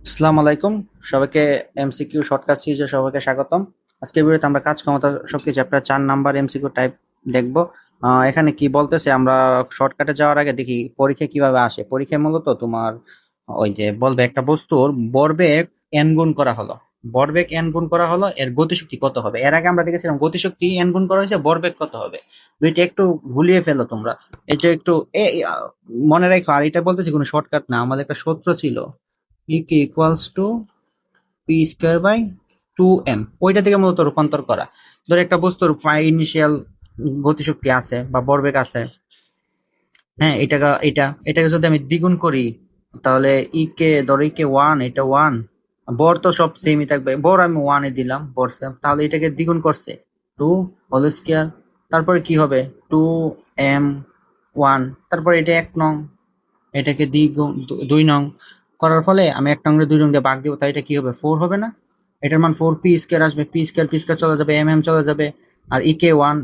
আসসালামু আলাইকুম। সবাইকে এমসিকিউ শর্টকাট সিরিজে সবাইকে স্বাগতম। আজকের ভিডিওতে আমরা কাজ ক্ষমতা শক্তি চ্যাপ্টার 4 নাম্বার এমসিকিউ টাইপ দেখব। এখানে কি বলতেছে, আমরা শর্টকাটে যাওয়ার আগে দেখি পরীক্ষা কিভাবে আসে। পরীক্ষায় মূলত তোমার ওই যে বলবে একটা বস্তুর ভরবেগ n গুণ করা হলো, ভরবেগ n গুণ করা হলো, এর গতিশক্তি কত হবে। এর আগে আমরা দেখেছিলাম গতিশক্তি n গুণ করা হয়েছে, ভরবেগ কত হবে। দুইটা একটু ভুলিয়ে ফেলো তোমরা, এটা একটু মনে রাখো। আর এটা বলতেছি কোনো শর্টকাট না, আমাদের একটা সূত্র ছিল, E K equals to p square by 2m। ওইটা থেকে মূলত রূপান্তর করা। ধর একটা বস্তুর ইনিশিয়াল গতিশক্তি আছে বা ভরবেগ আছে, হ্যাঁ, এটাকে যদি আমি দ্বিগুণ করি, তাহলে ধরো ইকে 1, এটা 1, বর তো সব সেমই থাকবে, বর আমি 1 এ দিলাম, বর সেম, তাহলে এটাকে দ্বিগুণ করছে 2 হোল স্কোয়ার, তারপরে কি হবে 2m1, তারপরে এটা 1 নং, এটাকে দ্বিগুণ 2 নং করার ফলে আমি 1 নং এর 2 নং দিয়ে ভাগ দিব, তাই এটা কি হবে 4 হবে না। এটার মান 4 পি স্কোয়ার আসবে, পি স্কোয়ার চলে যাবে, চলে যাবে, আর ইকে 1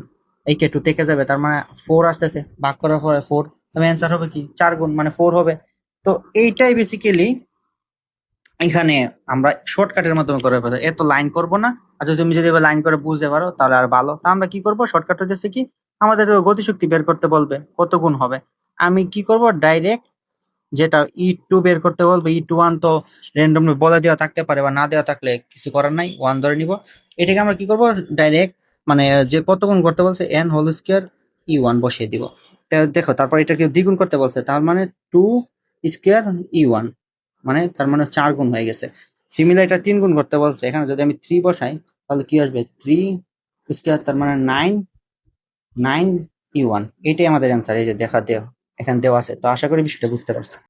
ইকে 2 থেকে যাবে, তার মানে 4 আসতেছে, ভাগ করার পরে 4, তবে অ্যান্সার হবে কি 4 গুণ মানে 4 হবে। তো এইটাই বেসিক্যালি এখানে আমরা শর্টকাটের মাধ্যমে করে ফেলবো, এত লাইন করব না। আর যদি তুমি যদি লাইন করে বুঝতে পারো তাহলে আর ভালো। তা আমরা কি করব, শর্টকাট হচ্ছে কি, আমাদের গতিশক্তি বের করতে বলবে কত গুণ হবে। আমি কি করব, ডাইরেক্ট যেটা ই2 বের করতে বলবে, ই1 তো র্যান্ডমলি বলে দেওয়া থাকতে পারে বা না দেওয়া থাকলে কিছু করার নাই, 1 ধরে নিব। এটাকে আমরা কি করব, ডাইরেক্ট মানে যে কত গুণ করতে বলছে n হোল স্কয়ার ই1 বসিয়ে দিব। দেখো, তারপর এটাকে দ্বিগুণ করতে বলছে, তার মানে 2 স্কয়ার ই1, মানে তার মানে 4 গুণ হয়ে গেছে। সিমিলার এটা 3 গুণ করতে বলছে, এখানে যদি আমি 3 বসাই তাহলে কি আসবে 3 স্কয়ার, তার মানে 9 9 ই1। এটাই আমাদের অ্যান্সার, এই যে দেখা দেওয়া এখানে দেওয়া আছে। তো আশা করি বিষয়টা বুঝতে পারছো।